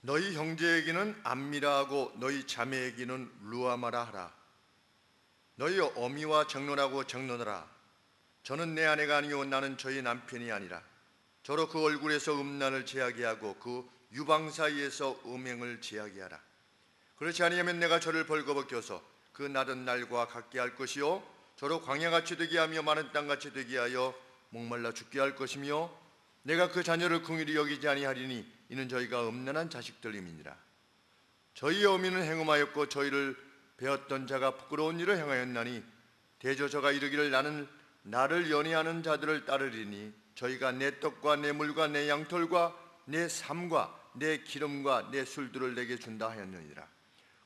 너희 형제에게는 암미라 하고 너희 자매에게는 루아마라 하라. 너희 어미와 정론하고 정론하라. 저는 내 아내가 아니요 나는 저희 남편이 아니라 저로 그 얼굴에서 음란을 제하게 하고 그 유방 사이에서 음행을 제하게 하라. 그렇지 아니하면 내가 저를 벌거벗겨서 그 낮은 날과 같게 할 것이요 저로 광야같이 되게 하며 마른 땅같이 되게 하여 목말라 죽게 할 것이며 내가 그 자녀를 긍휼히 여기지 아니하리니 이는 저희가 음란한 자식들임이니라. 저희 어미는 행음하였고 저희를 배웠던 자가 부끄러운 일을 행하였나니 대저 저가 이르기를 나는 나를 연애하는 자들을 따르리니 저희가 내 떡과 내 물과 내 양털과 내 삶과 내 기름과 내 술들을 내게 준다 하였느니라.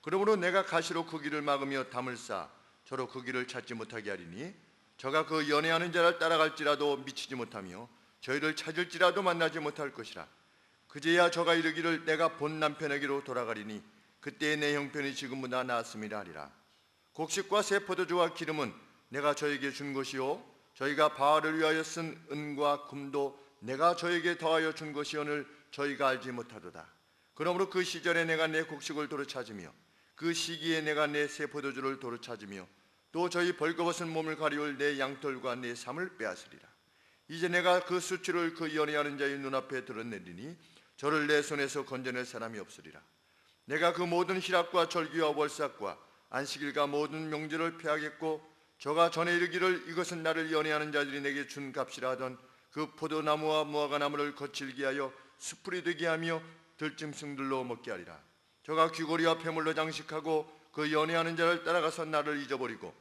그러므로 내가 가시로 그 길을 막으며 담을 쌓아 저로 그 길을 찾지 못하게 하리니 저가 그 연애하는 자를 따라갈지라도 미치지 못하며 저희를 찾을지라도 만나지 못할 것이라. 그제야 저가 이르기를 내가 본 남편에게로 돌아가리니 그때의 내 형편이 지금보다 나았음이라 하리라. 곡식과 새 포도주와 기름은 내가 저에게 준 것이요 저희가 바알을 위하여 쓴 은과 금도 내가 저에게 더하여 준 것이오늘 저희가 알지 못하도다. 그러므로 그 시절에 내가 내 곡식을 도로 찾으며 그 시기에 내가 내 새 포도주를 도로 찾으며 또 저희 벌거벗은 몸을 가리울 내 양털과 내 삶을 빼앗으리라. 이제 내가 그 수치를 그 연애하는 자의 눈앞에 드러내리니 저를 내 손에서 건져낼 사람이 없으리라. 내가 그 모든 희락과 절기와 월삭과 안식일과 모든 명절을 폐하겠고 저가 전에 이르기를 이것은 나를 연애하는 자들이 내게 준 값이라 하던 그 포도나무와 무화과나무를 거칠게 하여 수풀이 되게 하며 들짐승들로 먹게 하리라. 저가 귀고리와 폐물로 장식하고 그 연애하는 자를 따라가서 나를 잊어버리고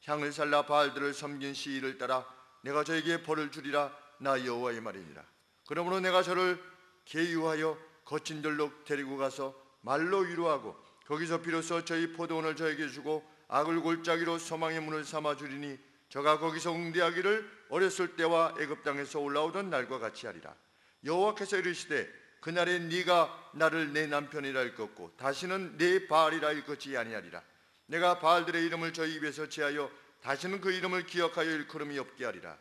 향을 살라 바알들을 섬긴 시일을 따라 내가 저에게 벌을 주리라. 나 여호와의 말이니라. 그러므로 내가 저를 계유하여 거친 들로 데리고 가서 말로 위로하고 거기서 비로소 저희 포도원을 저에게 주고 악을 골짜기로 소망의 문을 삼아 주리니 저가 거기서 응대하기를 어렸을 때와 애굽 땅에서 올라오던 날과 같이 하리라. 여호와께서 이르시되 그날에 네가 나를 내 남편이라 일컫고 다시는 내 바알이라 일컫지 아니하리라. 내가 바알들의 이름을 저희 입에서 제하여 다시는 그 이름을 기억하여 일컬음이 없게 하리라.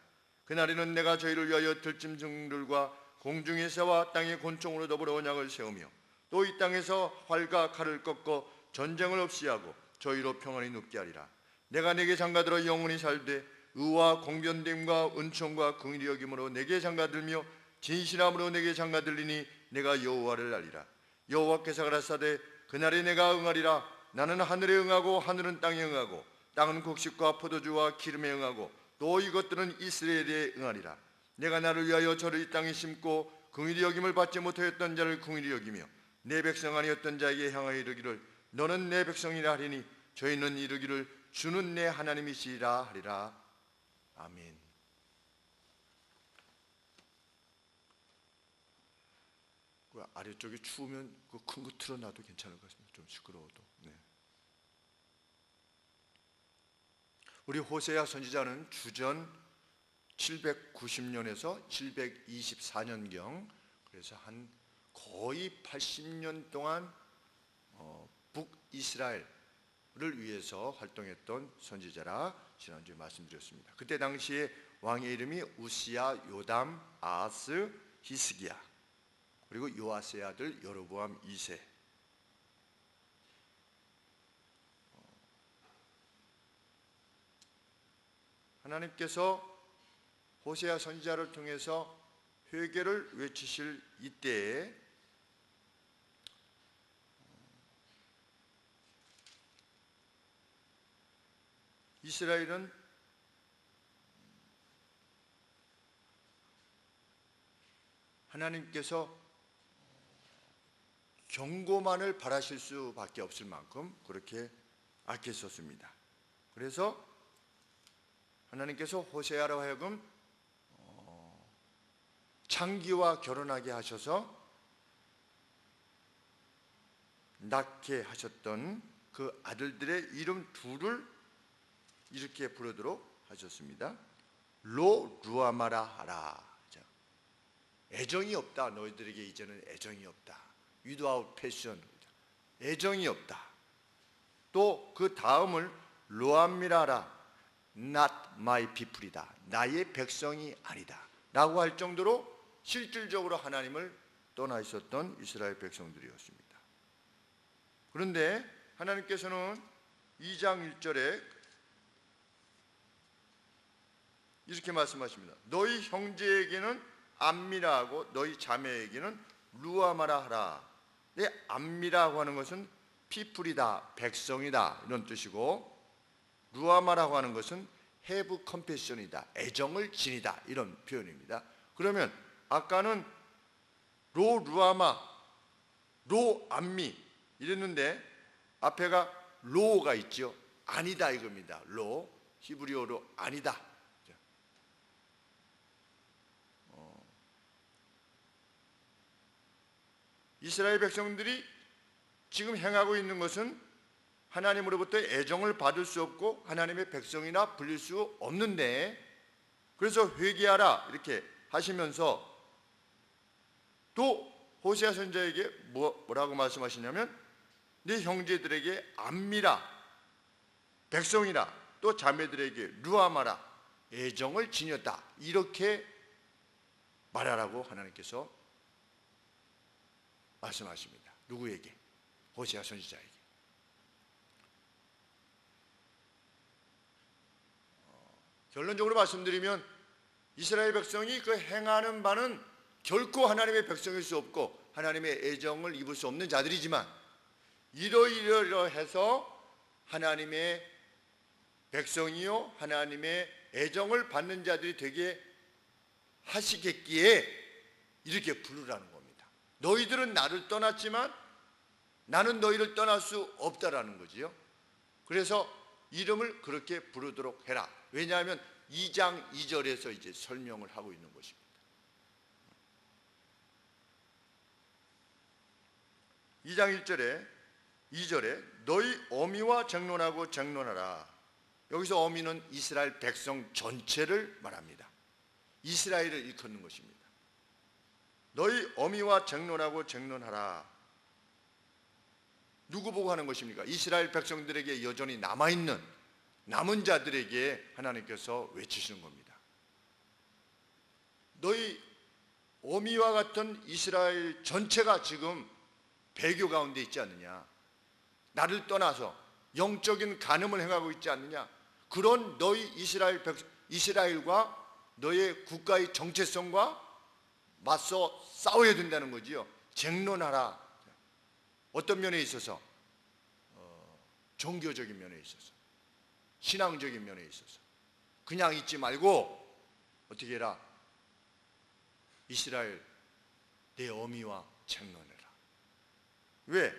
그날에는 내가 저희를 위하여 들짐승들과 공중의 새와 땅의 곤충으로 더불어 언약을 세우며 또 이 땅에서 활과 칼을 꺾어 전쟁을 없이 하고 저희로 평안히 눕게 하리라. 내가 내게 장가들어 영원히 살되 의와 공변됨과 은총과 긍휼히 여김으로 내게 장가들며 진실함으로 내게 장가들리니 내가 여호와를 알리라. 여호와께서 가라사대 그날에 내가 응하리라. 나는 하늘에 응하고 하늘은 땅에 응하고 땅은 곡식과 포도주와 기름에 응하고 또 이것들은 이스라엘에 응하리라. 내가 나를 위하여 저를 이 땅에 심고 긍휼히 여김을 받지 못하였던 자를 긍휼히 여기며 내 백성 아니었던 자에게 향하여 이르기를 너는 내 백성이라 하리니 저희는 이르기를 주는 내 하나님이시라 하리라. 아멘. 그 아래쪽이 추우면 그 큰 거 틀어놔도 괜찮을 것 같습니다. 좀 시끄러워도. 네. 우리 호세아 선지자는 주전 790년에서 724년경 그래서 한 거의 80년 동안 북이스라엘을 위해서 활동했던 선지자라 지난주에 말씀드렸습니다. 그때 당시에 왕의 이름이 우시야, 요담, 아하스, 히스기야 그리고 요아스의 아들 여로보암 2세. 하나님께서 호세아 선지자를 통해서 회개를 외치실 이때에 이스라엘은 하나님께서 경고만을 바라실 수밖에 없을 만큼 그렇게 악했었습니다. 그래서 하나님께서 호세아로 하여금 창기와 결혼하게 하셔서 낳게 하셨던 그 아들들의 이름 둘을 이렇게 부르도록 하셨습니다. 로 루아마라 하라. 애정이 없다. 너희들에게 이제는 애정이 없다. Without passion. 애정이 없다. 또 그 다음을 로암미라라. Not my people이다. 나의 백성이 아니다. 라고 할 정도로 실질적으로 하나님을 떠나 있었던 이스라엘 백성들이었습니다. 그런데 하나님께서는 2장 1절에 이렇게 말씀하십니다. 너희 형제에게는 암미라하고 너희 자매에게는 루아마라 하라. 암미라고 하는 것은 피플이다, 백성이다 이런 뜻이고, 루아마라고 하는 것은 have compassion이다, 애정을 지니다 이런 표현입니다. 그러면 아까는 루아마, 암미 이랬는데 앞에가 로가 있죠. 아니다 이겁니다. 히브리어로 아니다. 이스라엘 백성들이 지금 행하고 있는 것은 하나님으로부터 애정을 받을 수 없고 하나님의 백성이나 불릴 수 없는데, 그래서 회개하라 이렇게 하시면서 또 호세아 선지자에게 뭐라고 말씀하시냐면 네 형제들에게 암미라, 백성이라, 또 자매들에게 루아마라, 애정을 지녔다 이렇게 말하라고 하나님께서 말씀하십니다. 누구에게? 호세아 선지자에게. 결론적으로 말씀드리면 이스라엘 백성이 그 행하는 바는 결코 하나님의 백성일 수 없고 하나님의 애정을 입을 수 없는 자들이지만, 이러이러해서 하나님의 백성이요 하나님의 애정을 받는 자들이 되게 하시겠기에 이렇게 부르라는 겁니다. 너희들은 나를 떠났지만 나는 너희를 떠날 수 없다라는 거지요. 그래서 이름을 그렇게 부르도록 해라. 왜냐하면 2장 2절에서 이제 설명을 하고 있는 것입니다. 2장 2절에 너희 어미와 쟁론하고 쟁론하라. 여기서 어미는 이스라엘 백성 전체를 말합니다. 이스라엘을 일컫는 것입니다. 너희 어미와 쟁론하고 쟁론하라. 누구 보고 하는 것입니까? 이스라엘 백성들에게 여전히 남은 자들에게 하나님께서 외치시는 겁니다. 너희 어미와 같은 이스라엘 전체가 지금 배교 가운데 있지 않느냐, 나를 떠나서 영적인 간음을 행하고 있지 않느냐, 그런 너희 이스라엘과 너의 국가의 정체성과 맞서 싸워야 된다는 거지요. 쟁론하라. 어떤 면에 있어서? 종교적인 면에 있어서, 신앙적인 면에 있어서. 그냥 있지 말고 어떻게 해라? 이스라엘 내 어미와 쟁론해라. 왜?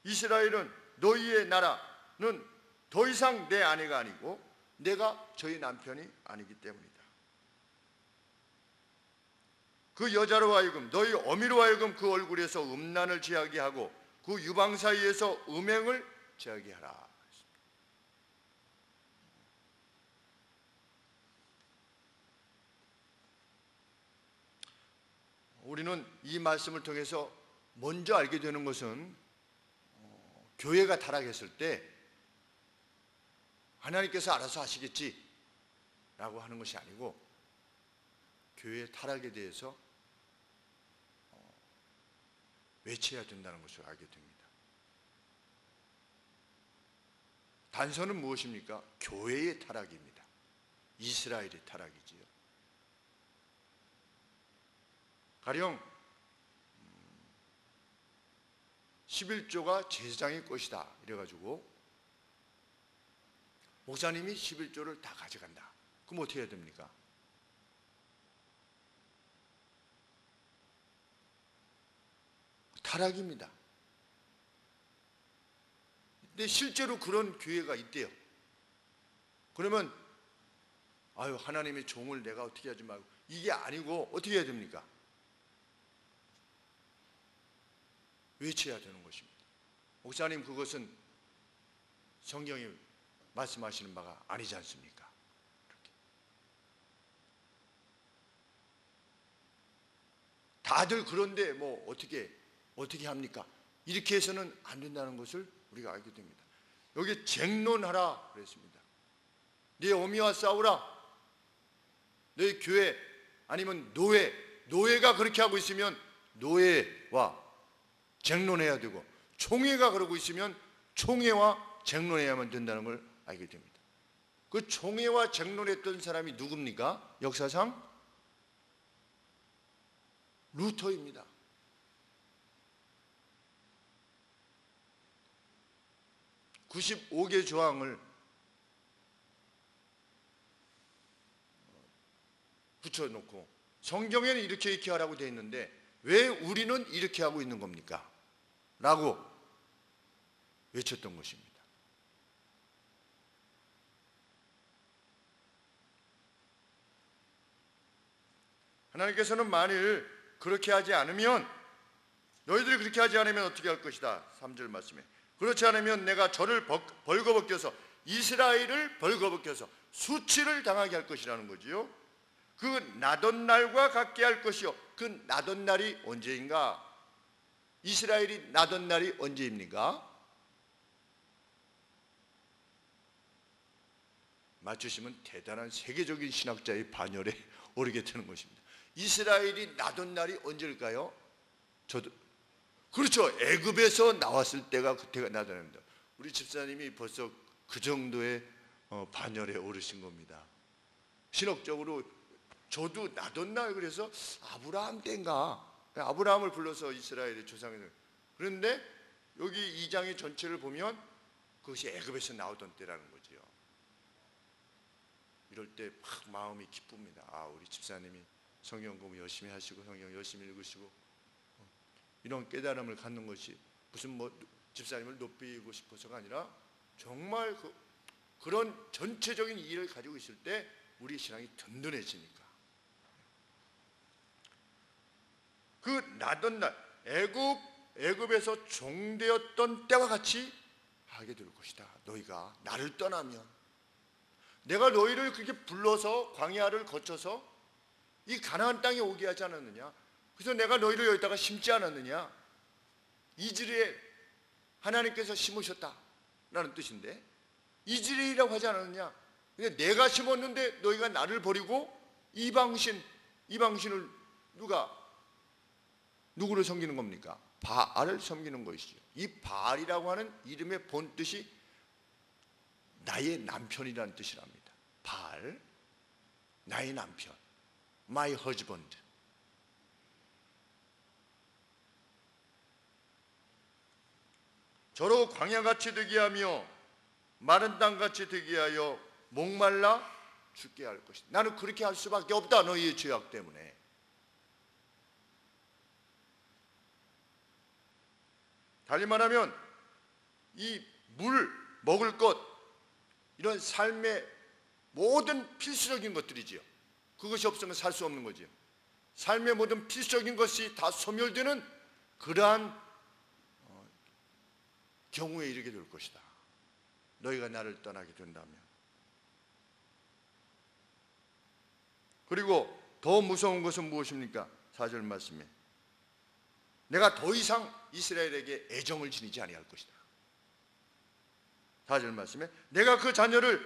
이스라엘은 너희의 나라는 더 이상 내 아내가 아니고 내가 저희 남편이 아니기 때문이다. 그 여자로 하여금 너희 어미로 하여금 그 얼굴에서 음란을 제하게 하고 그 유방 사이에서 음행을 제하게 하라. 우리는 이 말씀을 통해서 먼저 알게 되는 것은 교회가 타락했을 때 하나님께서 알아서 하시겠지 라고 하는 것이 아니고, 교회의 타락에 대해서 외쳐야 된다는 것을 알게 됩니다. 단서는 무엇입니까? 교회의 타락입니다. 이스라엘의 타락이지요. 가령 11조가 제사장의 것이다 이래가지고 목사님이 11조를 다 가져간다. 그럼 어떻게 해야 됩니까? 타락입니다. 근데 실제로 그런 교회가 있대요. 그러면 하나님의 종을 내가 어떻게 하지 말고, 이게 아니고 어떻게 해야 됩니까? 외쳐야 되는 것입니다. 목사님, 그것은 성경이 말씀하시는 바가 아니지 않습니까? 이렇게. 다들 그런데 뭐 어떻게 합니까? 이렇게 해서는 안 된다는 것을 우리가 알게 됩니다. 여기 쟁론하라 그랬습니다. 네 어미와 싸우라. 너희 교회 아니면 노예가 그렇게 하고 있으면 노예와 쟁론해야 되고, 총회가 그러고 있으면 총회와 쟁론해야만 된다는 걸 알게 됩니다. 그 총회와 쟁론했던 사람이 누굽니까? 역사상 루터입니다. (95개) 조항을 붙여놓고 성경에는 이렇게 하라고 되어 있는데 왜 우리는 이렇게 하고 있는 겁니까? 라고 외쳤던 것입니다. 하나님께서는 만일 그렇게 하지 않으면, 너희들이 그렇게 하지 않으면 어떻게 할 것이다. 3절 말씀에 그렇지 않으면 내가 저를 벌거벗겨서, 이스라엘을 벌거벗겨서 수치를 당하게 할 것이라는 거지요. 그 나던 날과 같게 할 것이요. 그 나던 날이 언제인가? 이스라엘이 나던 날이 언제입니까? 맞추시면 대단한 세계적인 신학자의 반열에 오르게 되는 것입니다. 이스라엘이 나던 날이 언제일까요? 저도 그렇죠. 애굽에서 나왔을 때가 그때가 나던 날입니다. 우리 집사님이 벌써 그 정도의 반열에 오르신 겁니다. 신학적으로 저도 나던 날, 그래서 아브라함 때인가, 아브라함을 불러서 이스라엘의 조상을, 그런데 여기 2장의 전체를 보면 그것이 애굽에서 나오던 때라는 거지요. 이럴 때 막 마음이 기쁩니다. 아, 우리 집사님이 성경 공부 열심히 하시고 성경 열심히 읽으시고 이런 깨달음을 갖는 것이 무슨 뭐 집사님을 높이고 싶어서가 아니라 정말 그런 전체적인 이해를 가지고 있을 때 우리 신앙이 든든해지니까. 그 나던 날, 애굽에서 종되었던 때와 같이 하게 될 것이다. 너희가 나를 떠나면, 내가 너희를 그렇게 불러서 광야를 거쳐서 이 가나안 땅에 오게 하지 않았느냐? 그래서 내가 너희를 여기다가 심지 않았느냐? 이즈리엘, 하나님께서 심으셨다라는 뜻인데 이즈리엘이라고 하지 않았느냐? 근데 내가 심었는데 너희가 나를 버리고 이방신을 누구를 섬기는 겁니까? 바알을 섬기는 것이죠. 이 바알이라고 하는 이름의 본 뜻이 나의 남편이라는 뜻이랍니다. 바알, 나의 남편, my husband. 저로 광야같이 되게 하며 마른 땅같이 되게 하여 목말라 죽게 할 것이다. 나는 그렇게 할 수밖에 없다. 너희의 죄악 때문에. 달리 말하면 이 물, 먹을 것, 이런 삶의 모든 필수적인 것들이지요. 그것이 없으면 살 수 없는 거지요. 삶의 모든 필수적인 것이 다 소멸되는 그러한 경우에 이르게 될 것이다. 너희가 나를 떠나게 된다면. 그리고 더 무서운 것은 무엇입니까? 4절 말씀에 내가 더 이상 이스라엘에게 애정을 지니지 아니할 것이다. 4절 말씀에 내가 그 자녀를,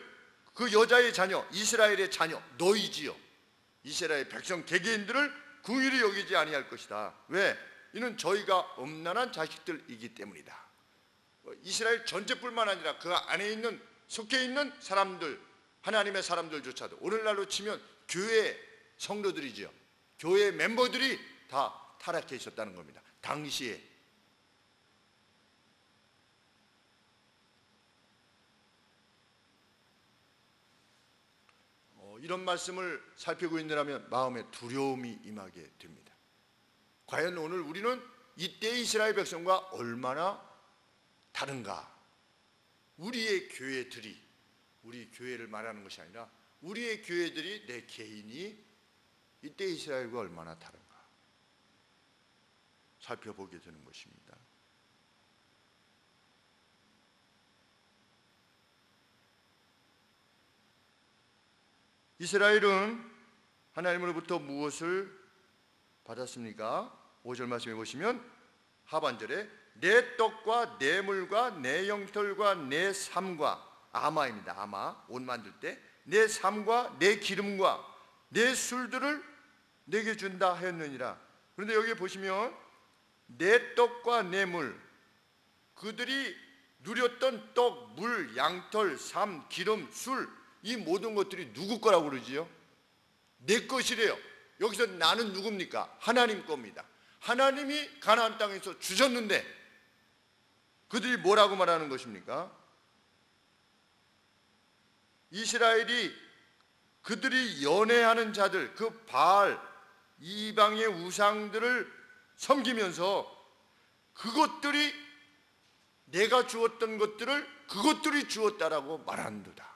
그 여자의 자녀, 이스라엘의 자녀, 너희지요, 이스라엘 백성 개개인들을 긍휼히 여기지 아니할 것이다. 왜? 이는 저희가 음란한 자식들이기 때문이다. 이스라엘 전체뿐만 아니라 그 안에 있는, 속해 있는 사람들, 하나님의 사람들조차도 오늘날로 치면 교회 성도들이지요, 교회 멤버들이 다 타락해 있었다는 겁니다. 당시에. 이런 말씀을 살피고 있느라면 마음에 두려움이 임하게 됩니다. 과연 오늘 우리는 이때 이스라엘 백성과 얼마나 다른가? 우리의 교회들이, 우리 교회를 말하는 것이 아니라 우리의 교회들이, 내 개인이 이때 이스라엘과 얼마나 다른가 살펴보게 되는 것입니다. 이스라엘은 하나님으로부터 무엇을 받았습니까? 5절 말씀해 보시면 하반절에 내 떡과 내 물과 내 영털과 내 삶과, 아마입니다. 아마, 옷 만들 때 내 삶과 내 기름과 내 술들을 내게 준다 하였느니라. 그런데 여기 보시면 내 떡과 내 물, 그들이 누렸던 떡, 물, 양털, 삶, 기름, 술, 이 모든 것들이 누구 거라고 그러지요? 내 것이래요. 여기서 나는 누굽니까? 하나님 겁니다. 하나님이 가나안 땅에서 주셨는데 그들이 뭐라고 말하는 것입니까? 이스라엘이 그들이 연애하는 자들, 그 바알, 이방의 우상들을 섬기면서 그것들이 내가 주었던 것들을 그것들이 주었다라고 말한도다.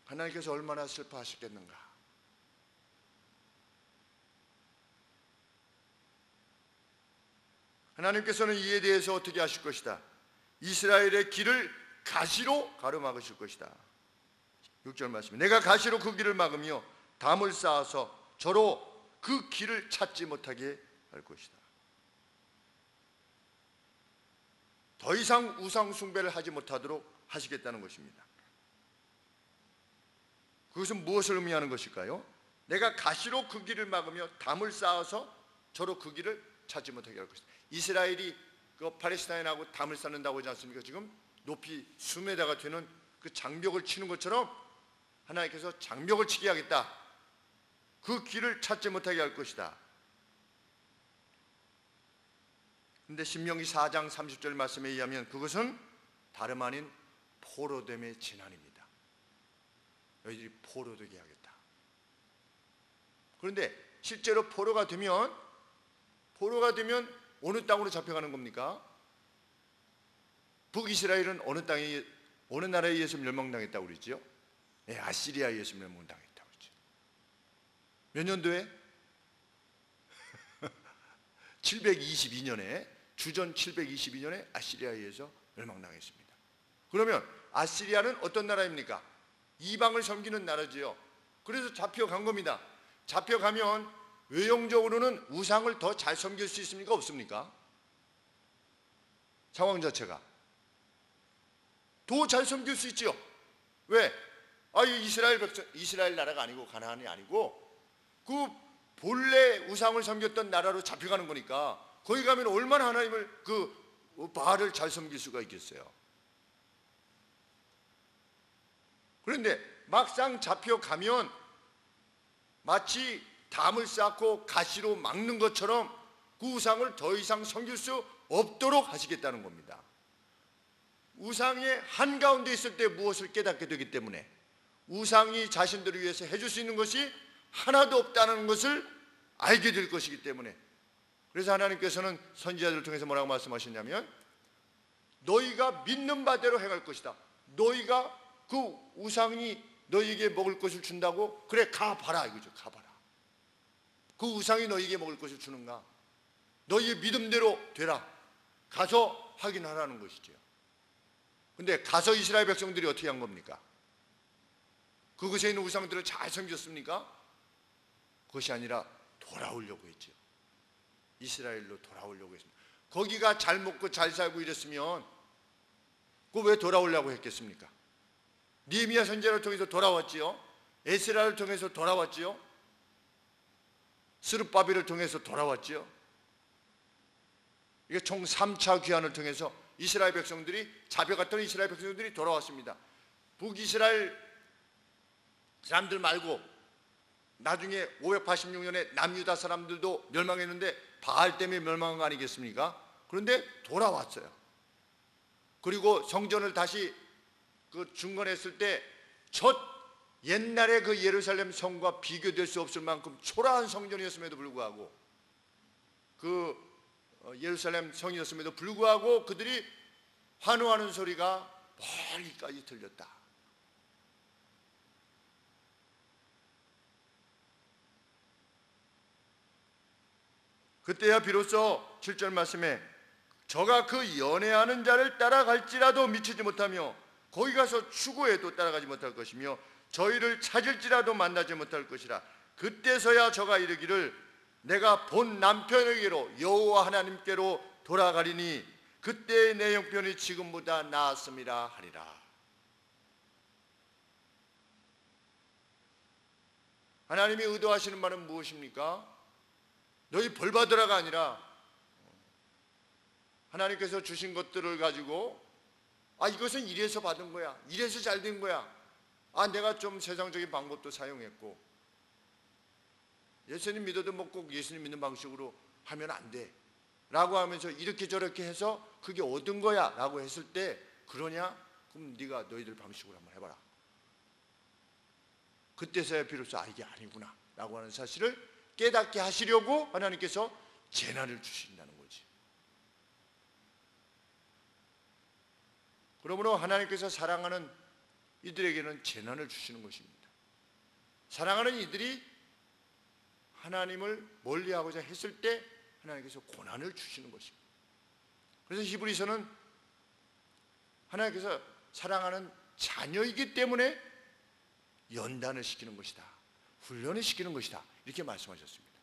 하나님께서 얼마나 슬퍼하시겠는가. 하나님께서는 이에 대해서 어떻게 하실 것이다? 이스라엘의 길을 가시로 가로막으실 것이다. 6절 말씀, 내가 가시로 그 길을 막으며 담을 쌓아서 저로 그 길을 찾지 못하게 할 것이다. 더 이상 우상 숭배를 하지 못하도록 하시겠다는 것입니다. 그것은 무엇을 의미하는 것일까요? 내가 가시로 그 길을 막으며 담을 쌓아서 저로 그 길을 찾지 못하게 할 것이다. 이스라엘이 그 팔레스타인하고 담을 쌓는다고 하지 않습니까? 지금 높이 수메다가 되는 그 장벽을 치는 것처럼 하나님께서 장벽을 치게 하겠다. 그 길을 찾지 못하게 할 것이다. 그런데 신명기 4장 30절 말씀에 의하면 그것은 다름 아닌 포로됨의 진환입니다. 너희들이 포로되게 하겠다. 그런데 실제로 포로가 되면 어느 땅으로 잡혀가는 겁니까? 북이스라엘은 어느 나라에 의해서 멸망당했다고 그러지요? 네, 아시리아에 의해서 멸망당했다고 그러죠. 몇 년도에? 722년에 주전 722년에 아시리아에 의해서 멸망당했습니다. 그러면 아시리아는 어떤 나라입니까? 이방을 섬기는 나라지요. 그래서 잡혀간 겁니다. 잡혀가면 외형적으로는 우상을 더 잘 섬길 수 있습니까? 없습니까? 상황 자체가 더 잘 섬길 수 있죠. 왜? 이스라엘 나라가 아니고 가나안이 아니고 그 본래 우상을 섬겼던 나라로 잡혀가는 거니까 거기 가면 얼마나 하나님을 그 바알을 잘 섬길 수가 있겠어요. 그런데 막상 잡혀가면 마치 담을 쌓고 가시로 막는 것처럼 그 우상을 더 이상 섬길 수 없도록 하시겠다는 겁니다. 우상의 한가운데 있을 때 무엇을 깨닫게 되기 때문에 우상이 자신들을 위해서 해줄 수 있는 것이 하나도 없다는 것을 알게 될 것이기 때문에, 그래서 하나님께서는 선지자들을 통해서 뭐라고 말씀하셨냐면 너희가 믿는 바대로 행할 것이다. 너희가 그 우상이 너희에게 먹을 것을 준다고? 그래, 가봐라 이거죠. 가봐라. 그 우상이 너희에게 먹을 것을 주는가? 너희의 믿음대로 되라. 가서 확인하라는 것이죠. 근데 가서 이스라엘 백성들이 어떻게 한 겁니까? 그곳에 있는 우상들을 잘 섬겼습니까? 그것이 아니라 돌아오려고 했죠. 이스라엘로 돌아오려고 했습니다. 거기가 잘 먹고 잘 살고 이랬으면 그 왜 돌아오려고 했겠습니까? 느헤미야 선지자를 통해서 돌아왔지요. 에스라를 통해서 돌아왔지요. 스룹바벨을 통해서 돌아왔지요. 이게 총 3차 귀환을 통해서 이스라엘 백성들이 잡혀갔던 이스라엘 백성들이 돌아왔습니다. 북이스라엘 사람들 말고 나중에 586년에 남유다 사람들도 멸망했는데 바알 때문에 멸망한 거 아니겠습니까? 그런데 돌아왔어요. 그리고 성전을 다시 그 중건했을 때 첫 옛날에 그 예루살렘 성과 비교될 수 없을 만큼 초라한 성전이었음에도 불구하고 그 예루살렘 성이었음에도 불구하고 그들이 환호하는 소리가 멀리까지 들렸다. 그때야 비로소 7절 말씀에 저가 그 연애하는 자를 따라갈지라도 미치지 못하며 거기 가서 추구해도 따라가지 못할 것이며 저희를 찾을지라도 만나지 못할 것이라. 그때서야 저가 이르기를 내가 본 남편에게로 여호와 하나님께로 돌아가리니 그때의 내 형편이 지금보다 나았음이라 하리라. 하나님이 의도하시는 말은 무엇입니까? 너희 벌 받으라가 아니라 하나님께서 주신 것들을 가지고 이것은 이래서 받은 거야, 이래서 잘 된 거야, 내가 좀 세상적인 방법도 사용했고, 예수님 믿어도 뭐 꼭 예수님 믿는 방식으로 하면 안 돼 라고 하면서 이렇게 저렇게 해서 그게 얻은 거야 라고 했을 때, 그러냐? 그럼 네가 너희들 방식으로 한번 해봐라. 그때서야 비로소 이게 아니구나 라고 하는 사실을 깨닫게 하시려고 하나님께서 재난을 주신다는 거지. 그러므로 하나님께서 사랑하는 이들에게는 재난을 주시는 것입니다. 사랑하는 이들이 하나님을 멀리하고자 했을 때 하나님께서 고난을 주시는 것입니다. 그래서 히브리서는 하나님께서 사랑하는 자녀이기 때문에 연단을 시키는 것이다, 훈련을 시키는 것이다, 이렇게 말씀하셨습니다.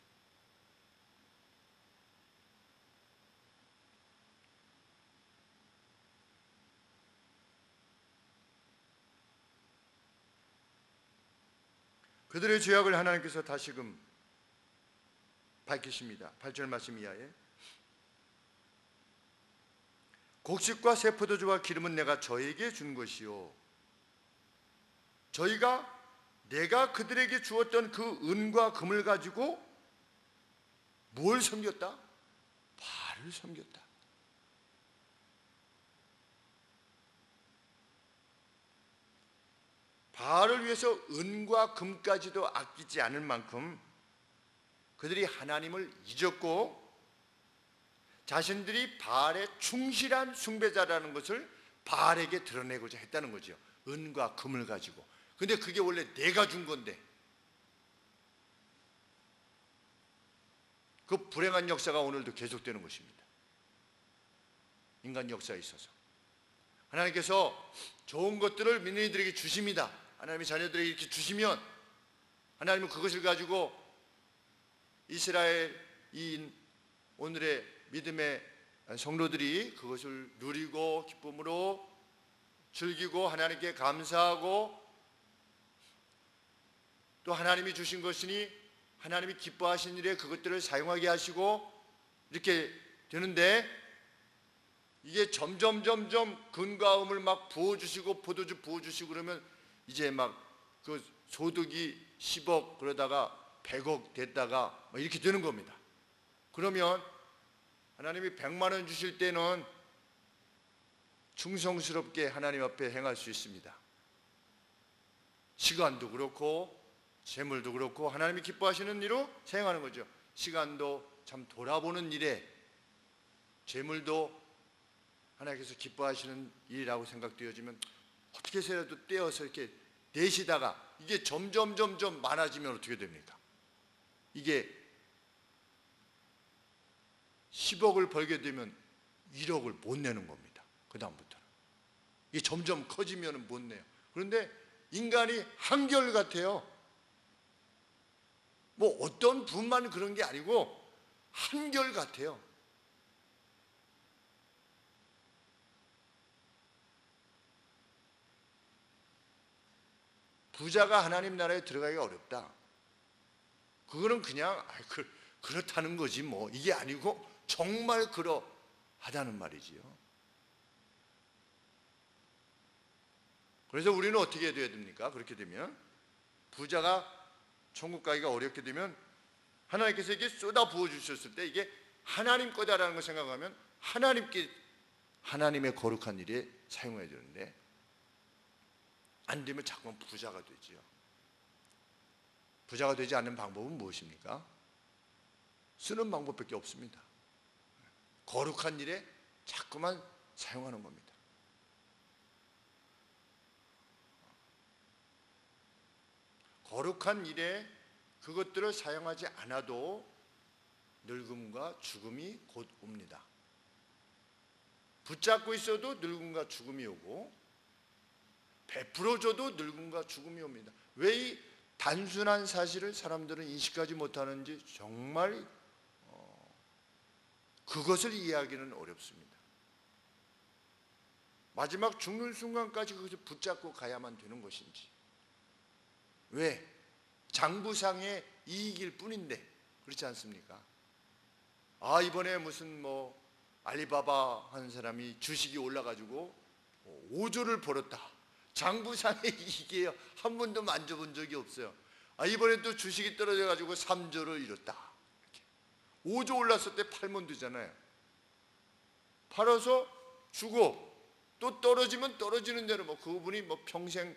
그들의 죄악을 하나님께서 다시금 밝히십니다. 8절 말씀 이하에 곡식과 새 포도주와 기름은 내가 저에게 준 것이요, 저희가 내가 그들에게 주었던 그 은과 금을 가지고 뭘 섬겼다? 바알을 섬겼다. 바알을 위해서 은과 금까지도 아끼지 않을 만큼 그들이 하나님을 잊었고 자신들이 바알의 충실한 숭배자라는 것을 바알에게 드러내고자 했다는 거죠. 은과 금을 가지고. 근데 그게 원래 내가 준 건데, 그 불행한 역사가 오늘도 계속되는 것입니다. 인간 역사에 있어서 하나님께서 좋은 것들을 믿는 이들에게 주십니다. 하나님의 자녀들에게 이렇게 주시면 하나님은 그것을 가지고 이스라엘인 오늘의 믿음의 성도들이 그것을 누리고 기쁨으로 즐기고 하나님께 감사하고, 또 하나님이 주신 것이니 하나님이 기뻐하신 일에 그것들을 사용하게 하시고 이렇게 되는데, 이게 점점 금과 음을 막 부어주시고 포도주 부어주시고 그러면 이제 막 그 소득이 10억 그러다가 100억 됐다가 이렇게 되는 겁니다. 그러면 하나님이 100만 원 주실 때는 충성스럽게 하나님 앞에 행할 수 있습니다. 시간도 그렇고 재물도 그렇고 하나님이 기뻐하시는 일로 사용하는 거죠. 시간도 참 돌아보는 일에, 재물도 하나님께서 기뻐하시는 일이라고 생각되어지면 어떻게 해서라도 떼어서 이렇게 내시다가 이게 점점 많아지면 어떻게 됩니까? 이게 10억을 벌게 되면 1억을 못 내는 겁니다. 그 다음부터는 이게 점점 커지면 못 내요. 그런데 인간이 한결같아요. 뭐 어떤 분만 그런 게 아니고 한결같아요. 부자가 하나님 나라에 들어가기가 어렵다. 그거는 그냥 그렇다는 거지 뭐, 이게 아니고 정말 그러하다는 말이지요. 그래서 우리는 어떻게 해야 됩니까? 그렇게 되면 부자가 천국 가기가 어렵게 되면 하나님께서 이게 쏟아 부어 주셨을 때 이게 하나님 거다라는 걸 생각하면 하나님께, 하나님의 거룩한 일에 사용해야 되는데, 안 되면 자꾸만 부자가 되지요. 부자가 되지 않는 방법은 무엇입니까? 쓰는 방법밖에 없습니다. 거룩한 일에 자꾸만 사용하는 겁니다. 거룩한 일에 그것들을 사용하지 않아도 늙음과 죽음이 곧 옵니다. 붙잡고 있어도 늙음과 죽음이 오고 베풀어줘도 늙음과 죽음이 옵니다. 왜 이 단순한 사실을 사람들은 인식하지 못하는지 정말 그것을 이해하기는 어렵습니다. 마지막 죽는 순간까지 그것을 붙잡고 가야만 되는 것인지, 왜 장부상의 이익일 뿐인데 그렇지 않습니까? 이번에 무슨 알리바바 하는 사람이 주식이 올라가지고 5조를 벌었다. 장부상의 이익이에요. 한 번도 만져본 적이 없어요. 이번에 또 주식이 떨어져가지고 3조를 잃었다. 이렇게. 5조 올랐을 때 팔면 되잖아요. 팔아서 주고 또 떨어지면 떨어지는 대로 그분이 평생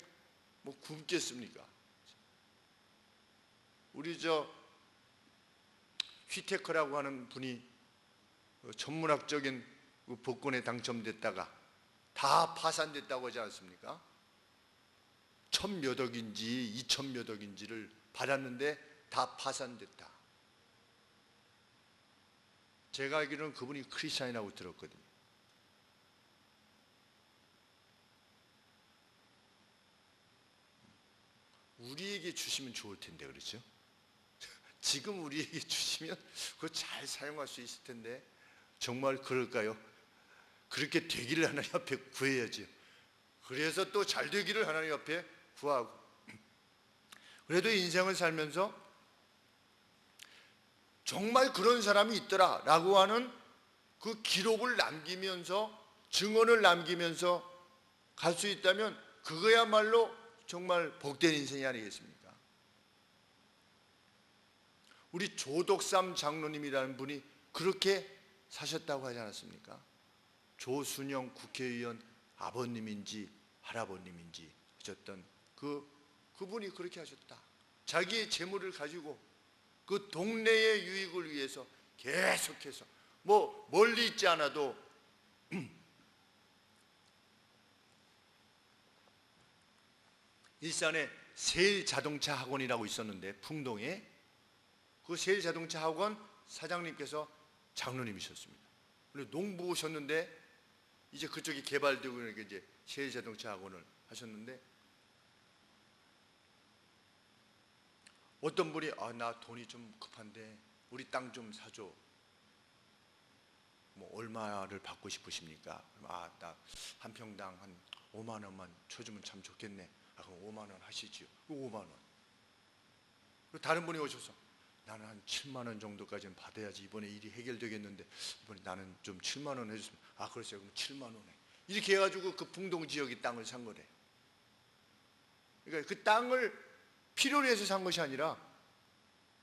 굶겠습니까? 우리 휘테크라고 하는 분이 천문학적인 복권에 당첨됐다가 다 파산됐다고 하지 않습니까? 1000몇 억인지 2000몇 억인지를 받았는데 다 파산됐다. 제가 알기로는 그분이 크리스찬이라고 들었거든요. 우리에게 주시면 좋을 텐데, 그렇죠? 지금 우리에게 주시면 그거 잘 사용할 수 있을 텐데 정말 그럴까요? 그렇게 되기를 하나님 앞에 구해야죠. 그래서 또 잘 되기를 하나님 앞에 구하고, 그래도 인생을 살면서 정말 그런 사람이 있더라 라고 하는 그 기록을 남기면서, 증언을 남기면서 갈 수 있다면 그거야말로 정말 복된 인생이 아니겠습니까? 우리 조덕삼 장로님이라는 분이 그렇게 사셨다고 하지 않았습니까? 조순영 국회의원 아버님인지 할아버님인지 하셨던 그분이 그렇게 하셨다. 자기의 재물을 가지고 그 동네의 유익을 위해서 계속해서 멀리 있지 않아도 일산에 세일자동차 학원이라고 있었는데, 풍동에 그 세일자동차 학원 사장님께서 장로님이셨습니다. 농부 오셨는데 이제 그쪽이 개발되고 이렇게 이제 세일자동차 학원을 하셨는데, 어떤 분이 나 돈이 좀 급한데 우리 땅 좀 사줘. 얼마를 받고 싶으십니까? 나 한 평당 한 5만 원만 쳐주면 참 좋겠네. 그럼 5만 원 하시지요. 5만 원. 그리고 다른 분이 오셔서 나는 한 7만 원 정도까지는 받아야지 이번에 일이 해결되겠는데 이번에 나는 좀 7만 원 해줬으면, 그러세요. 그럼 7만 원에. 이렇게 해가지고 그 풍동 지역의 땅을 산 거래. 그러니까 그 땅을 필요로 해서 산 것이 아니라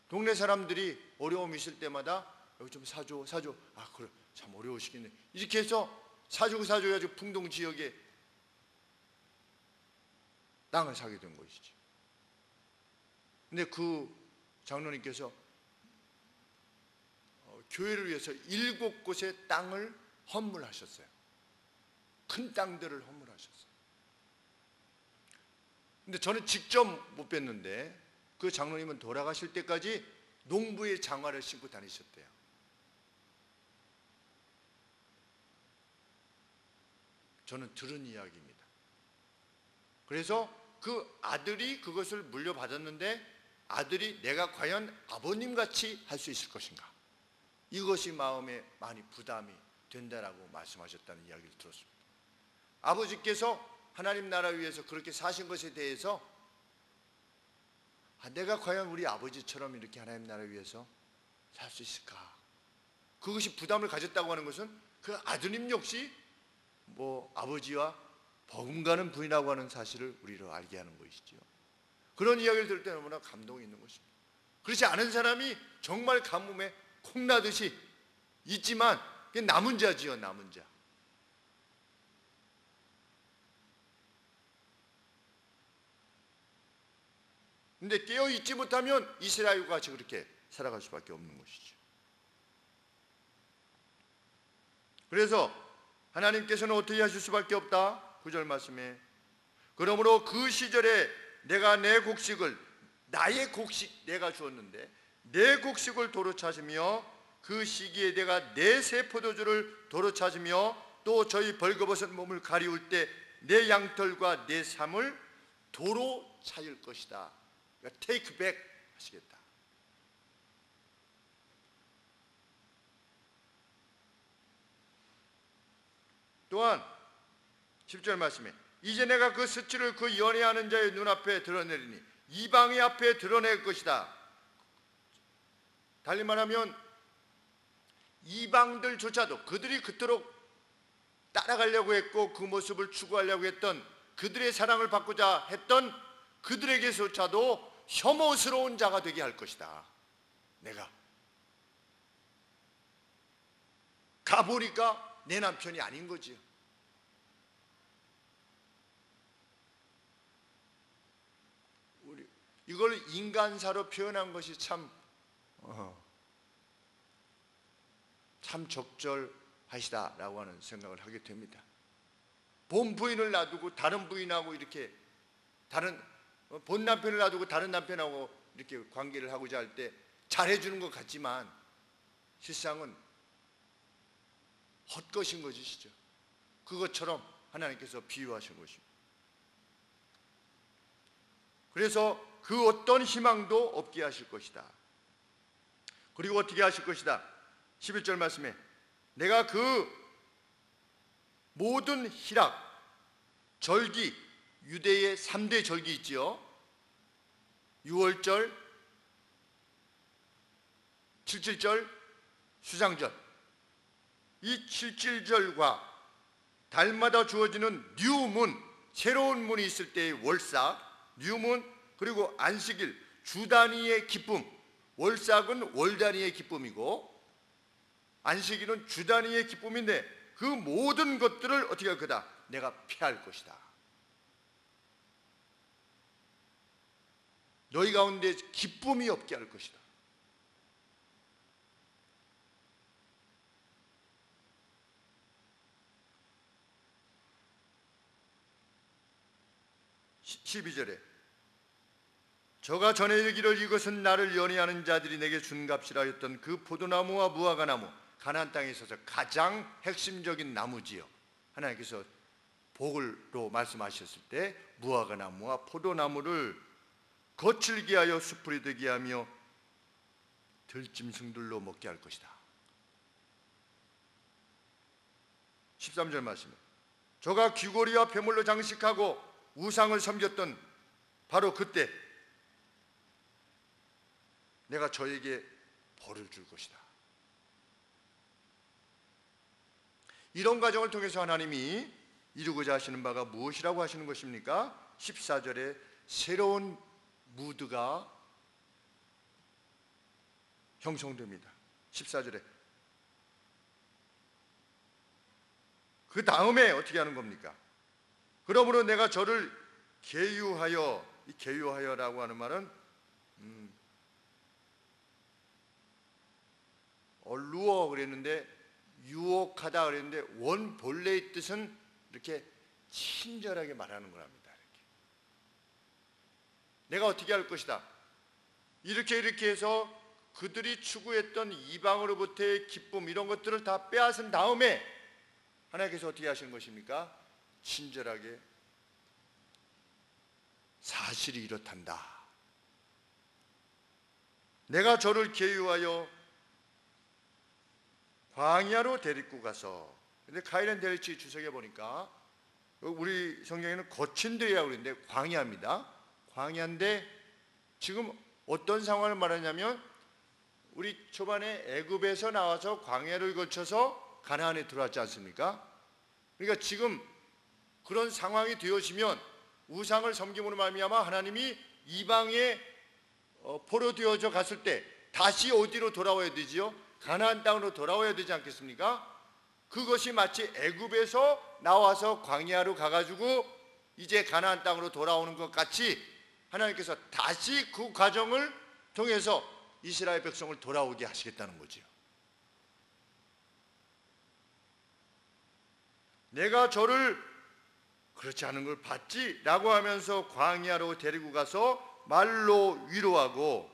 동네 사람들이 어려움 있을 때마다 여기 좀 사줘. 그래, 참 어려우시겠네. 이렇게 해서 사줘야지 풍동 지역에 땅을 사게 된 것이지. 근데 그 장로님께서 교회를 위해서 7곳의 땅을 헌물하셨어요. 큰 땅들을 헌물하셨어요. 근데 저는 직접 못 뵀는데 그 장로님은 돌아가실 때까지 농부의 장화를 신고 다니셨대요. 저는 들은 이야기입니다. 그래서 그 아들이 그것을 물려받았는데 아들이 내가 과연 아버님같이 할 수 있을 것인가, 이것이 마음에 많이 부담이 된다라고 말씀하셨다는 이야기를 들었습니다. 아버지께서 하나님 나라 위해서 그렇게 사신 것에 대해서 내가 과연 우리 아버지처럼 이렇게 하나님 나라 위해서 살 수 있을까, 그것이 부담을 가졌다고 하는 것은 그 아드님 역시 아버지와 버금가는 분이라고 하는 사실을 우리로 알게 하는 것이죠. 그런 이야기를 들을 때 너무나 감동이 있는 것입니다. 그렇지 않은 사람이 정말 가뭄에 콩나듯이 있지만 그게 남은 자지요, 남은 자. 근데 깨어 있지 못하면 이스라엘과 같이 그렇게 살아갈 수밖에 없는 것이죠. 그래서 하나님께서는 어떻게 하실 수밖에 없다? 9절 말씀에 그러므로 그 시절에 내가 내 곡식을, 나의 곡식 내가 주었는데 내 곡식을 도로 찾으며 그 시기에 내가 내 새 포도주를 도로 찾으며 또 저희 벌거벗은 몸을 가리울 때 내 양털과 내 삶을 도로 찾을 것이다. 그러니까 take back 하시겠다. 또한 10절 말씀에 이제 내가 그 수치를 그 연애하는 자의 눈앞에 드러내리니 이방의 앞에 드러낼 것이다. 달리 말하면 이방들조차도 그들이 그토록 따라가려고 했고 그 모습을 추구하려고 했던, 그들의 사랑을 받고자 했던 그들에게조차도 혐오스러운 자가 되게 할 것이다. 내가 가보니까 내 남편이 아닌 거지요. 이걸 인간사로 표현한 것이 참 적절하시다라고 하는 생각을 하게 됩니다. 본 부인을 놔두고 다른 부인하고 이렇게 본 남편을 놔두고 다른 남편하고 이렇게 관계를 하고자 할 때 잘해주는 것 같지만 실상은 헛것인 것이시죠. 그것처럼 하나님께서 비유하신 것입니다. 그래서 그 어떤 희망도 없게 하실 것이다. 그리고 어떻게 하실 것이다. 11절 말씀에 내가 그 모든 희락, 절기, 유대의 3대 절기 있지요. 유월절, 칠칠절, 수장절. 이 칠칠절과 달마다 주어지는 뉴문, 새로운 문이 있을 때의 월삭, 뉴문, 그리고 안식일, 주 단위의 기쁨. 월삭은 월 단위의 기쁨이고 안식일은 주 단위의 기쁨인데 그 모든 것들을 어떻게 할 거다? 내가 피할 것이다. 너희 가운데 기쁨이 없게 할 것이다. (12절에) 저가 전에 이르기를 이것은 나를 연애하는 자들이 내게 준 값이라 했던 그 포도나무와 무화과나무, 가나안 땅에 있어서 가장 핵심적인 나무지요. 하나님께서 복을로 말씀하셨을 때 무화과나무와 포도나무를 거칠게 하여 수풀이 되게 하며 들짐승들로 먹게 할 것이다. 13절 말씀, 저가 귀고리와 폐물로 장식하고 우상을 섬겼던 바로 그때 내가 저에게 벌을 줄 것이다. 이런 과정을 통해서 하나님이 이루고자 하시는 바가 무엇이라고 하시는 것입니까? 14절에 새로운 무드가 형성됩니다. 14절에 그 다음에 어떻게 하는 겁니까? 그러므로 내가 저를 계유하여, 이 계유하여라고 하는 말은 루어 그랬는데 유혹하다 그랬는데 원 본래의 뜻은 이렇게 친절하게 말하는 거랍니다. 이렇게. 내가 어떻게 할 것이다. 이렇게 해서 그들이 추구했던 이방으로부터의 기쁨 이런 것들을 다 빼앗은 다음에 하나님께서 어떻게 하시는 것입니까? 친절하게 사실이 이렇단다. 내가 저를 계유하여 광야로 데리고 가서, 근데 카이렌 데리치 주석에 보니까 우리 성경에는 거친 데라고 그러는데 광야입니다. 광야인데 지금 어떤 상황을 말하냐면 우리 초반에 애굽에서 나와서 광야를 거쳐서 가나안에 들어왔지 않습니까? 그러니까 지금 그런 상황이 되어지면 우상을 섬김으로 말미암아 하나님이 이방에 포로되어져 갔을 때 다시 어디로 돌아와야 되지요? 가나안 땅으로 돌아와야 되지 않겠습니까? 그것이 마치 애굽에서 나와서 광야로 가가지고 이제 가나안 땅으로 돌아오는 것 같이 하나님께서 다시 그 과정을 통해서 이스라엘 백성을 돌아오게 하시겠다는 거지요. 내가 저를 그렇지 않은 걸 봤지라고 하면서 광야로 데리고 가서 말로 위로하고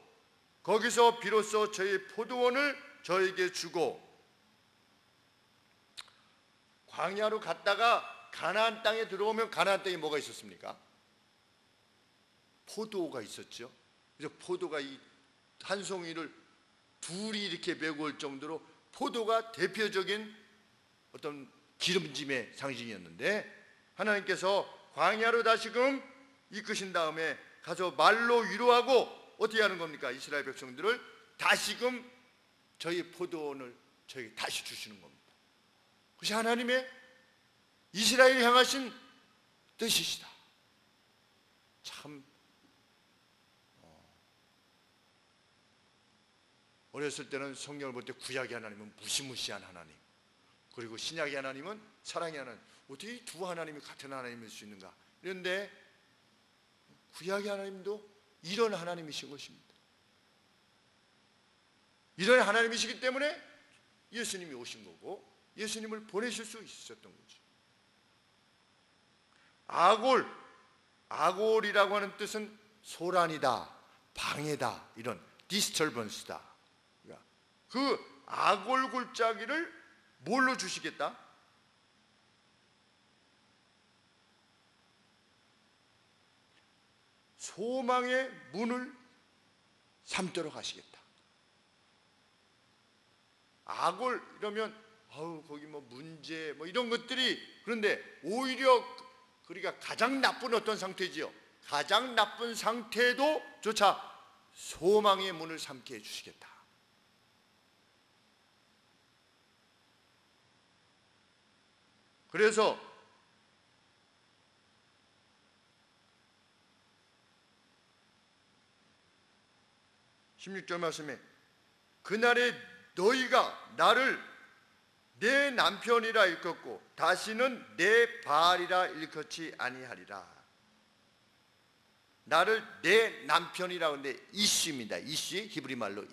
거기서 비로소 저희 포도원을 저에게 주고, 광야로 갔다가 가나안 땅에 들어오면 가나안 땅에 뭐가 있었습니까? 포도가 있었죠. 그래서 포도가 이 한 송이를 둘이 이렇게 메고 올 정도로 포도가 대표적인 어떤 기름짐의 상징이었는데 하나님께서 광야로 다시금 이끄신 다음에 가서 말로 위로하고 어떻게 하는 겁니까? 이스라엘 백성들을 다시금 저희 포도원을 저에게 다시 주시는 겁니다. 그것이 하나님의 이스라엘 향하신 뜻이시다. 참 어렸을 때는 성경을 볼 때 구약의 하나님은 무시무시한 하나님, 그리고 신약의 하나님은 사랑의 하나님, 어떻게 이 두 하나님이 같은 하나님일 수 있는가? 그런데 구약의 하나님도 이런 하나님이신 것입니다. 이런 하나님이시기 때문에 예수님이 오신 거고 예수님을 보내실 수 있었던 거죠. 아골이라고 하는 뜻은 소란이다, 방해다, 이런 disturbance다. 그 아골 골짜기를 뭘로 주시겠다? 소망의 문을 삼도록 하시겠다. 아골 이러면 거기 뭐 문제 뭐 이런 것들이, 그런데 오히려 우리가 가장 나쁜 어떤 상태지요? 가장 나쁜 상태도 조차 소망의 문을 삼게 해주시겠다. 그래서 (16절) 말씀에 그날에 너희가 나를 내 남편이라 일컫고 다시는 내 바알이라 일컫지 아니하리라. 나를 내 남편이라 하는데 이씨입니다. 이씨, 히브리 말로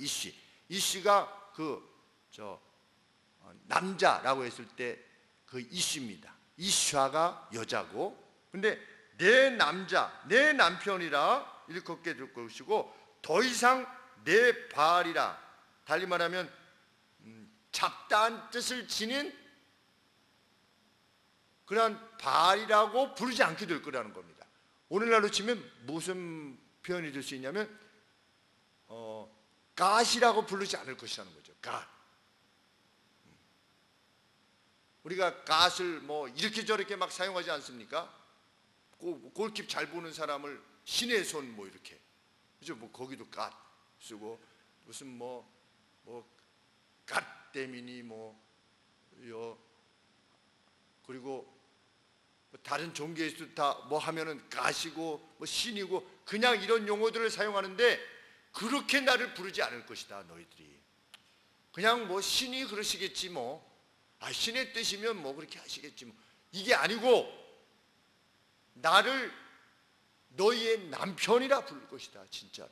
이씨가 남자라고 했을 때 그 이씨입니다. 이샤가 여자고, 근데 내 남자, 내 남편이라 일컫게 될 것이고 더 이상 내 바알이라, 달리 말하면 잡다한 뜻을 지닌 그러한 바알이라고 부르지 않게 될 거라는 겁니다. 오늘날로 치면 무슨 표현이 될 수 있냐면 갓이라고 부르지 않을 것이라는 거죠. 갓. 우리가 갓을 뭐 이렇게 저렇게 막 사용하지 않습니까? 골킵 잘 보는 사람을 신의 손 뭐 이렇게, 그죠? 뭐 거기도 갓 쓰고 무슨 갓데미니 그리고 다른 종교에서도 다 뭐 하면은 갓이고 뭐 신이고 그냥 이런 용어들을 사용하는데 그렇게 나를 부르지 않을 것이다. 너희들이 그냥 뭐 신이 그러시겠지 뭐, 신의 뜻이면 뭐 그렇게 하시겠지 뭐, 이게 아니고 나를 너희의 남편이라 부를 것이다. 진짜로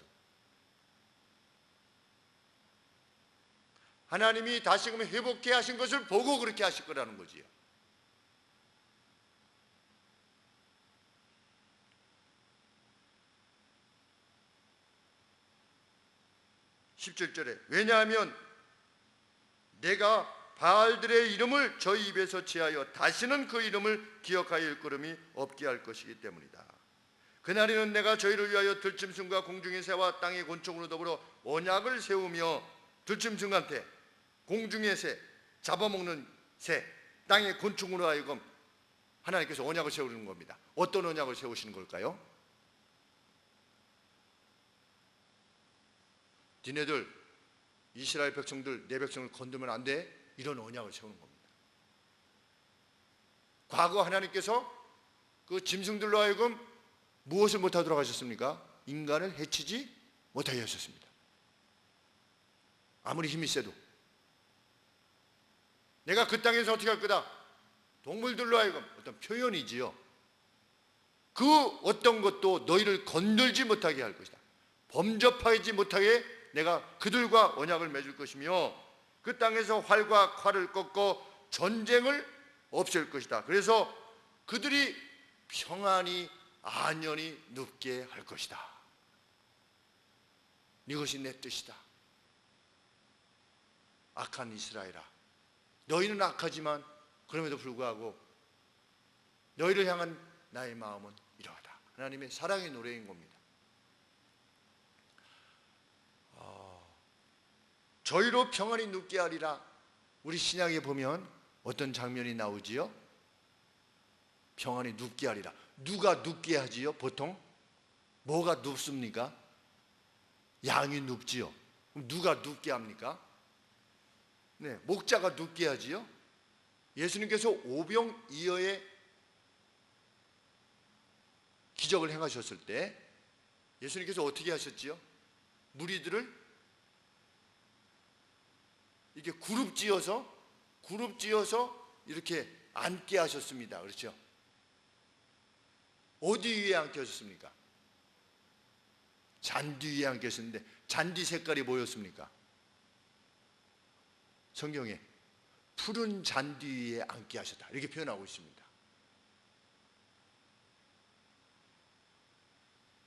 하나님이 다시금 회복해 하신 것을 보고 그렇게 하실 거라는 거지요. 17절에 왜냐하면 내가 바알들의 이름을 저희 입에서 제하여 다시는 그 이름을 기억하여 일컬음이 없게 할 것이기 때문이다. 그날에는 내가 저희를 위하여 들짐승과 공중의 새와 땅의 곤충으로 더불어 언약을 세우며 들짐승한테, 공중의 새, 잡아먹는 새, 땅의 곤충으로 하여금 하나님께서 언약을 세우는 겁니다. 어떤 언약을 세우시는 걸까요? 니네들 이스라엘 백성들 내 백성을 건드면 안 돼, 이런 언약을 세우는 겁니다. 과거 하나님께서 그 짐승들로 하여금 무엇을 못하도록 하셨습니까? 인간을 해치지 못하게 하셨습니다. 아무리 힘이 세도 내가 그 땅에서 어떻게 할 거다, 동물들로 하여금 어떤 표현이지요. 그 어떤 것도 너희를 건들지 못하게 할 것이다. 범접하지 못하게 내가 그들과 언약을 맺을 것이며 그 땅에서 활과 칼을 꺾고 전쟁을 없앨 것이다. 그래서 그들이 평안히 안연히 눕게 할 것이다. 이것이 내 뜻이다. 악한 이스라엘아, 너희는 악하지만 그럼에도 불구하고 너희를 향한 나의 마음은 이러하다. 하나님의 사랑의 노래인 겁니다. 저희로 평안히 눕게 하리라. 우리 신약에 보면 어떤 장면이 나오지요? 평안히 눕게 하리라. 누가 눕게 하지요? 보통 뭐가 눕습니까? 양이 눕지요. 그럼 누가 눕게 합니까? 네, 목자가 눕게 하지요. 예수님께서 오병이어의 기적을 행하셨을 때 예수님께서 어떻게 하셨지요? 무리들을 이렇게 그룹 지어서 이렇게 앉게 하셨습니다. 그렇죠? 어디 위에 앉게 하셨습니까? 잔디 위에 앉게 하셨는데 잔디 색깔이 뭐였습니까? 성경에 푸른 잔디 위에 앉게 하셨다 이렇게 표현하고 있습니다.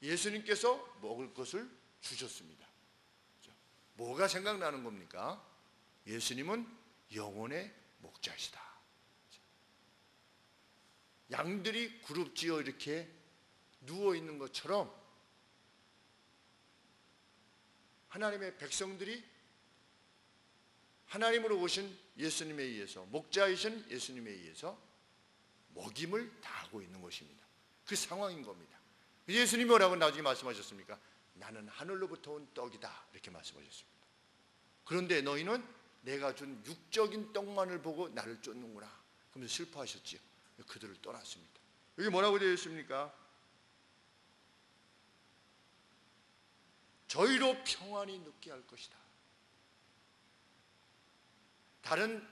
예수님께서 먹을 것을 주셨습니다. 뭐가 생각나는 겁니까? 예수님은 영혼의 목자시다. 양들이 그룹지어 이렇게 누워 있는 것처럼 하나님의 백성들이 하나님으로 오신 예수님에 의해서, 목자이신 예수님에 의해서 먹임을 다하고 있는 것입니다. 그 상황인 겁니다. 예수님이 뭐라고 나중에 말씀하셨습니까? 나는 하늘로부터 온 떡이다 이렇게 말씀하셨습니다. 그런데 너희는 내가 준 육적인 떡만을 보고 나를 쫓는구나 그러면서 슬퍼하셨지요. 그들을 떠났습니다. 여기 뭐라고 되어 있습니까? 저희로 평안히 눕게 할 것이다. 다른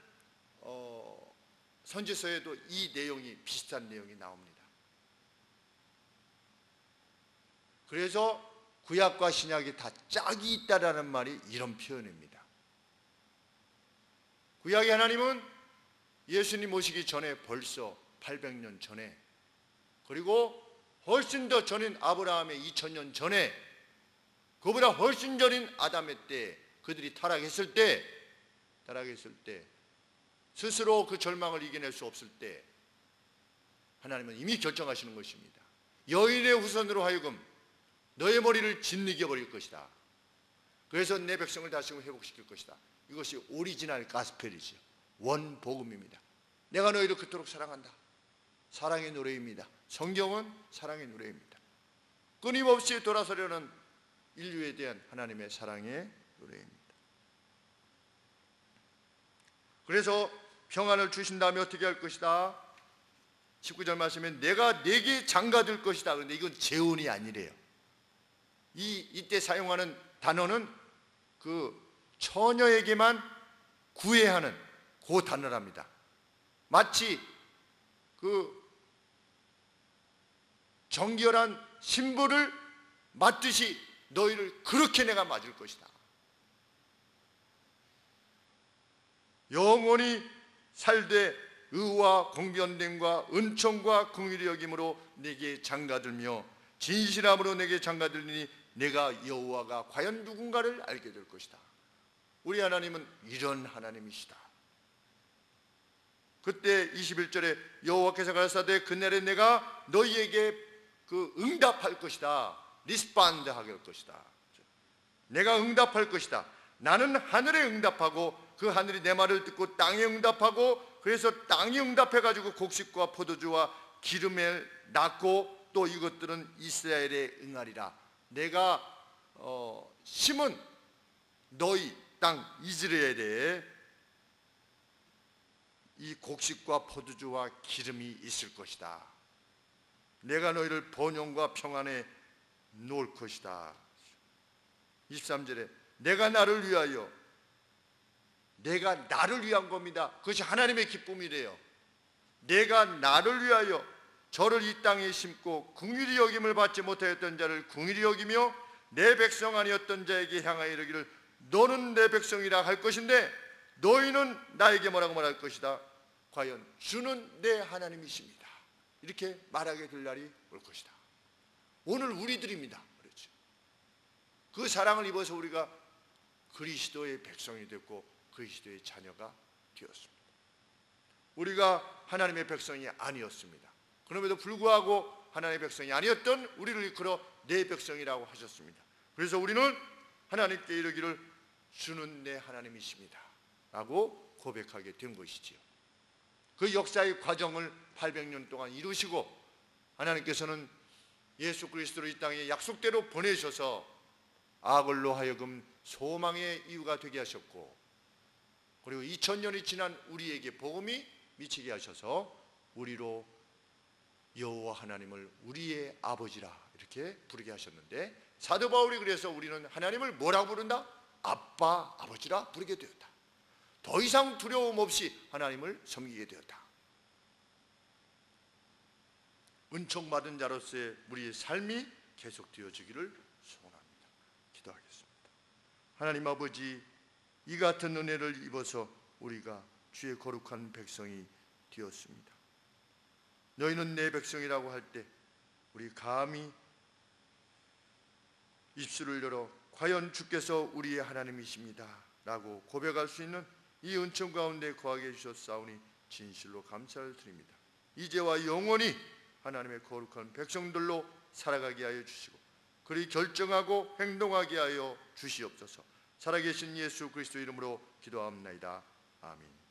선지서에도 이 내용이 비슷한 내용이 나옵니다. 그래서 구약과 신약이 다 짝이 있다라는 말이 이런 표현입니다. 구약의 하나님은 예수님 오시기 전에 벌써 800년 전에, 그리고 훨씬 더 전인 아브라함의 2000년 전에, 그보다 훨씬 전인 아담의 때, 그들이 타락했을 때 스스로 그 절망을 이겨낼 수 없을 때 하나님은 이미 결정하시는 것입니다. 여인의 후손으로 하여금 너의 머리를 짓이겨 버릴 것이다. 그래서 내 백성을 다시 회복시킬 것이다. 이것이 오리지널 가스펠이죠. 원복음입니다. 내가 너희를 그토록 사랑한다. 사랑의 노래입니다. 성경은 사랑의 노래입니다. 끊임없이 돌아서려는 인류에 대한 하나님의 사랑의 노래입니다. 그래서 평안을 주신 다음에 어떻게 할 것이다? 19절 말씀에 내가 네게 장가들 것이다. 그런데 이건 재혼이 아니래요. 이때 사용하는 단어는 그 처녀에게만 구애하는 그 단어랍니다. 마치 그 정결한 신부를 맞듯이 너희를 그렇게 내가 맞을 것이다. 영원히 살되 의와 공변됨과 은총과 긍휼히 여김으로 내게 장가들며 진실함으로 내게 장가들리니 내가 여호와가 과연 누군가를 알게 될 것이다. 우리 하나님은 이런 하나님이시다. 그때 21절에 여호와께서 가라사대 그날에 내가 너희에게 그 응답할 것이다. 리스판드 하게 할 것이다. 내가 응답할 것이다. 나는 하늘에 응답하고 그 하늘이 내 말을 듣고 땅에 응답하고, 그래서 땅이 응답해가지고 곡식과 포도주와 기름에 낳고 또 이것들은 이스라엘에 응하리라. 내가 심은 너희 땅 이스라엘에 이 곡식과 포도주와 기름이 있을 것이다. 내가 너희를 번영과 평안에 놓을 것이다. 23절에 내가 나를 위한 겁니다. 그것이 하나님의 기쁨이래요. 내가 나를 위하여 저를 이 땅에 심고 긍휼히 여김을 받지 못하였던 자를 긍휼히 여기며 내 백성 아니었던 자에게 향하여 이르기를 너는 내 백성이라 할 것인데 너희는 나에게 뭐라고 말할 것이다. 과연 주는 내 하나님이십니다. 이렇게 말하게 될 날이 올 것이다. 오늘 우리들입니다. 그렇죠. 그 사랑을 입어서 우리가 그리스도의 백성이 됐고 그리스도의 자녀가 되었습니다. 우리가 하나님의 백성이 아니었습니다. 그럼에도 불구하고 하나님의 백성이 아니었던 우리를 이끌어 내 백성이라고 하셨습니다. 그래서 우리는 하나님께 이르기를 주는 내 하나님이십니다 라고 고백하게 된 것이지요. 그 역사의 과정을 800년 동안 이루시고 하나님께서는 예수 그리스도를 이 땅에 약속대로 보내셔서 아글로 하여금 소망의 이유가 되게 하셨고, 그리고 2000년이 지난 우리에게 복음이 미치게 하셔서 우리로 여호와 하나님을 우리의 아버지라 이렇게 부르게 하셨는데, 사도 바울이 그래서 우리는 하나님을 뭐라고 부른다? 아빠, 아버지라 부르게 되었다. 더 이상 두려움 없이 하나님을 섬기게 되었다. 은총받은 자로서의 우리의 삶이 계속되어지기를 소원합니다. 기도하겠습니다. 하나님 아버지, 이 같은 은혜를 입어서 우리가 주의 거룩한 백성이 되었습니다. 너희는 내 백성이라고 할 때 우리 감히 입술을 열어 과연 주께서 우리의 하나님이십니다 라고 고백할 수 있는 이 은총 가운데 거하게 해주셨사오니 진실로 감사를 드립니다. 이제와 영원히 하나님의 거룩한 백성들로 살아가게 하여 주시고, 그리 결정하고 행동하게 하여 주시옵소서. 살아계신 예수 그리스도 이름으로 기도합나이다. 아멘.